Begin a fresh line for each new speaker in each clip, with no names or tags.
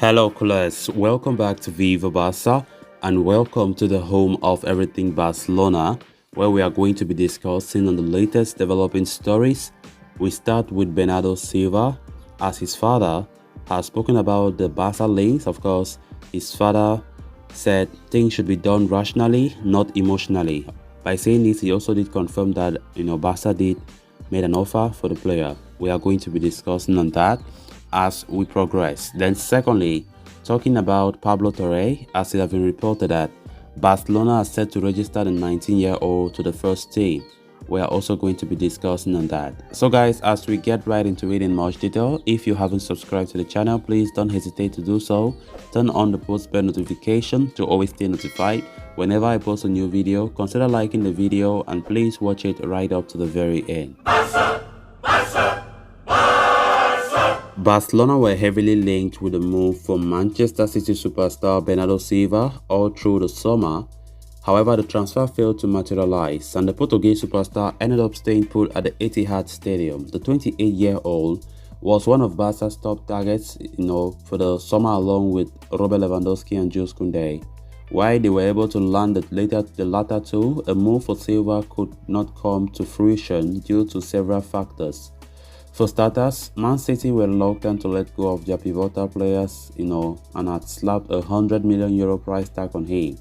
Hello, class. Welcome back to Viva Barca and welcome to the home of everything Barcelona, where we are going to be discussing on the latest developing stories. We start with Bernardo Silva, as his father has spoken about the Barca links. Of course, his father said things should be done rationally, not emotionally. By saying this, he also did confirm that Barca did made an offer for the player. We are going to be discussing on that as we progress. Then secondly, talking about Pablo Torre, as it has been reported that Barcelona is set to register the 19-year-old to the first team. We are also going to be discussing on that. So guys, as we get right into it in much detail, if you haven't subscribed to the channel, please don't hesitate to do so. Turn on the post bell notification to always stay notified whenever I post a new video. Consider liking the video and please watch it right up to the very end. Barcelona were heavily linked with the move from Manchester City superstar Bernardo Silva all through the summer. However, the transfer failed to materialize and the Portuguese superstar ended up staying put at the Etihad Stadium. The 28-year-old was one of Barca's top targets, for the summer along with Robert Lewandowski and Jules Koundé. While they were able to land the latter two, a move for Silva could not come to fruition due to several factors. For starters, Man City were reluctant to let go of their pivotal players, and had slapped a €100 million price tag on him.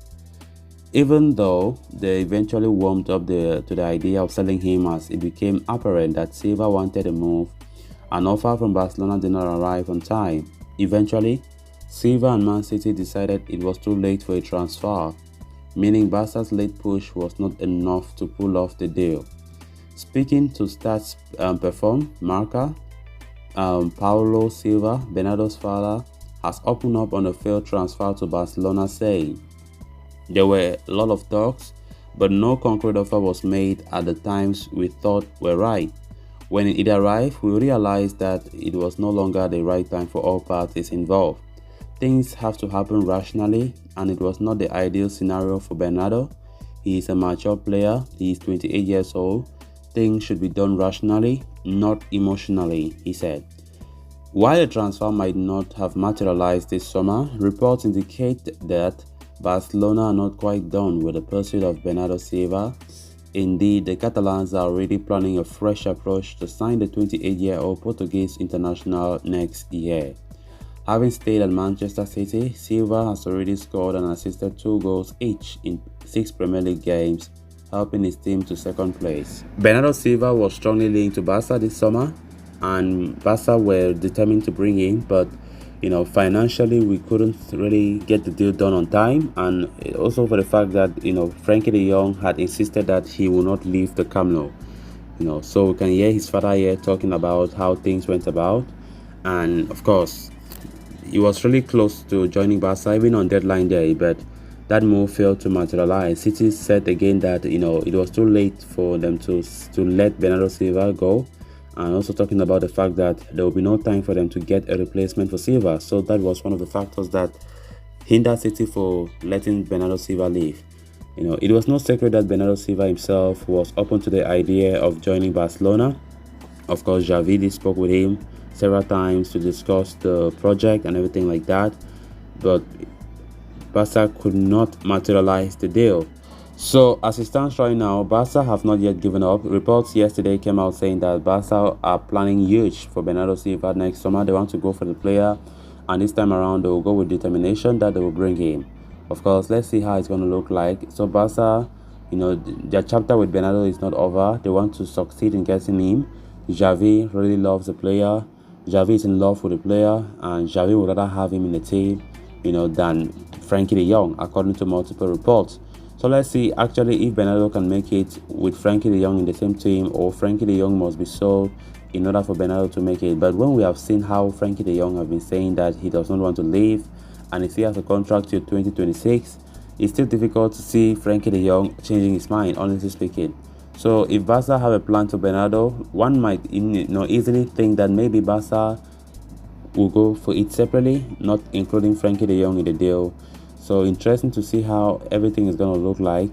Even though they eventually warmed up to the idea of selling him, as it became apparent that Silva wanted a move, an offer from Barcelona did not arrive on time. Eventually, Silva and Man City decided it was too late for a transfer, meaning Barca's late push was not enough to pull off the deal. Speaking to Stats Perform marker, Pablo Silva, Bernardo's father, has opened up on a failed transfer to Barcelona, saying, "There were a lot of talks, but no concrete offer was made at the times we thought were right. When it arrived, we realized that it was no longer the right time for all parties involved. Things have to happen rationally, and it was not the ideal scenario for Bernardo. He is a mature player, he is 28 years old. Things should be done rationally, not emotionally," he said. While the transfer might not have materialized this summer, reports indicate that Barcelona are not quite done with the pursuit of Bernardo Silva. Indeed, the Catalans are already planning a fresh approach to sign the 28-year-old Portuguese international next year. Having stayed at Manchester City, Silva has already scored and assisted 2 goals each in 6 Premier League games, helping his team to second place. Bernardo Silva was strongly linked to Barca this summer, and Barca were determined to bring him, but financially we couldn't really get the deal done on time, and also for the fact that Frenkie de Jong had insisted that he will not leave the Camp Nou. So we can hear his father here talking about how things went about, and of course he was really close to joining Barca even on deadline day, but that move failed to materialize. City said again that it was too late for them to let Bernardo Silva go, and also talking about the fact that there will be no time for them to get a replacement for Silva. So that was one of the factors that hindered City for letting Bernardo Silva leave. It was no secret that Bernardo Silva himself was open to the idea of joining Barcelona. Of course, Xavi spoke with him several times to discuss the project and everything like that, but Barca could not materialize the deal. So as it stands right now, Barca have not yet given up. Reports yesterday came out saying that Barca are planning huge for Bernardo Silva next summer. They want to go for the player, and this time around they will go with determination that they will bring him. Of course, let's see how it's going to look like. So Barca, their chapter with Bernardo is not over. They want to succeed in getting him. Xavi really loves the player. Xavi is in love with the player, and Xavi would rather have him in the team than Frenkie de Jong, according to multiple reports. So let's see actually if Bernardo can make it with Frenkie de Jong in the same team, or Frenkie de Jong must be sold in order for Bernardo to make it. But when we have seen how Frenkie de Jong have been saying that he does not want to leave and he still has a contract till 2026, it's still difficult to see Frenkie de Jong changing his mind, honestly speaking. So if Barca have a plan to Bernardo, one might easily think that maybe Barca will go for it separately, not including Frenkie de Jong in the deal. So interesting to see how everything is going to look like,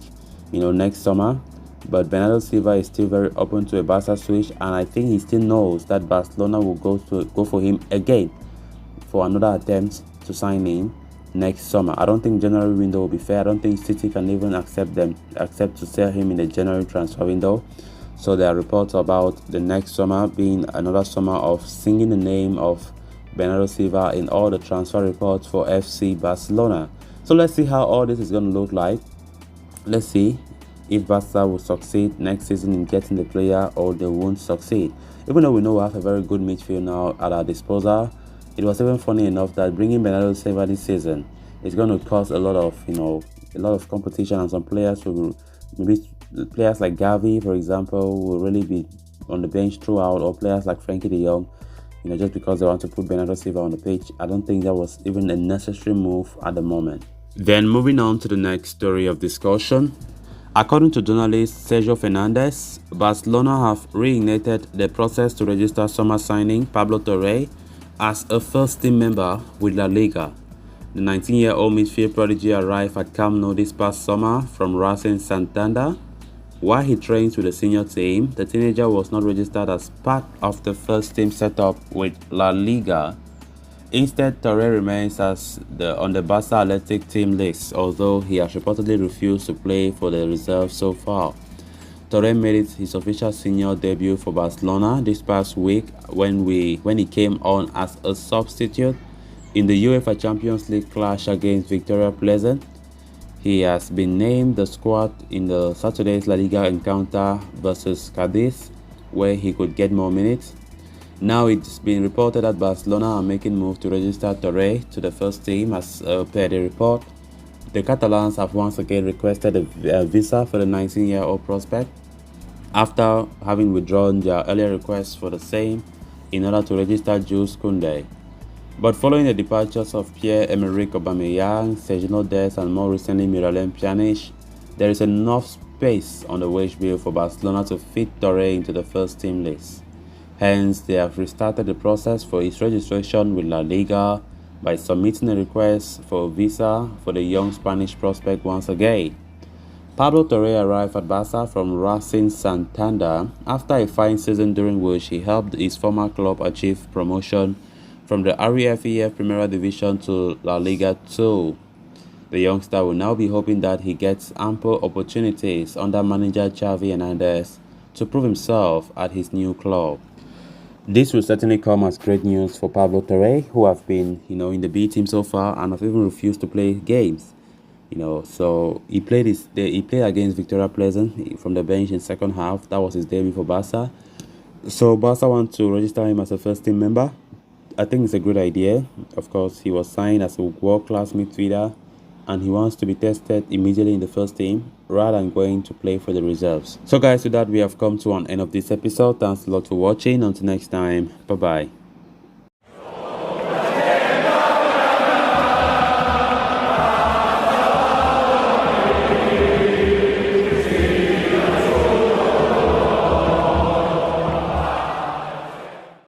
next summer. But Bernardo Silva is still very open to a Barca switch, and I think he still knows that Barcelona will go for him again for another attempt to sign in next summer. I don't think January window will be fair. I don't think City can even accept to sell him in the January transfer window. So there are reports about the next summer being another summer of singing the name of Bernardo Silva in all the transfer reports for FC Barcelona. So let's see how all this is going to look like. Let's see if Barca will succeed next season in getting the player or they won't succeed. Even though we know we have a very good midfield now at our disposal, it was even funny enough that bringing Bernardo Silva this season is going to cause a lot of competition, and some players will, maybe players like Gavi, for example, will really be on the bench throughout, or players like Frankie de Jong, just because they want to put Bernardo Silva on the pitch. I don't think that was even a necessary move at the moment. Then moving on to the next story of discussion. According to journalist Sergio Fernandez, Barcelona have reignited the process to register summer signing Pablo Torre as a first-team member with La Liga. The 19-year-old midfield prodigy arrived at Camp Nou this past summer from Racing Santander. While he trains with the senior team, the teenager was not registered as part of the first-team setup with La Liga. Instead, Torre remains on the Barca Athletic team list, although he has reportedly refused to play for the reserve so far. Torre made it his official senior debut for Barcelona this past week when he came on as a substitute in the UEFA Champions League clash against Victoria Pleasant. He has been named the squad in the Saturday's La Liga encounter versus Cadiz, where he could get more minutes. Now it's been reported that Barcelona are making moves to register Torre to the first team. As per the report, the Catalans have once again requested a visa for the 19-year-old prospect after having withdrawn their earlier request for the same in order to register Jules Koundé. But following the departures of Pierre-Emerick Aubameyang, Sergio Dest, and more recently Miralem Pjanic, there is enough space on the wage bill for Barcelona to fit Torre into the first team list. Hence, they have restarted the process for his registration with La Liga by submitting a request for a visa for the young Spanish prospect once again. Pablo Torre arrived at Barca from Racing Santander after a fine season during which he helped his former club achieve promotion from the REFEF Primera Division to La Liga 2. The youngster will now be hoping that he gets ample opportunities under manager Xavi Hernandez to prove himself at his new club. This will certainly come as great news for Pablo Torre, who have been, in the B team so far and have even refused to play games. So he played against Victoria Pleasant from the bench in second half. That was his debut for Barca. So Barca want to register him as a first team member. I think it's a good idea. Of course, he was signed as a world-class midfielder, and he wants to be tested immediately in the first team rather than going to play for the reserves. So guys, with that, we have come to an end of this episode. Thanks a lot for watching. Until next time, bye bye.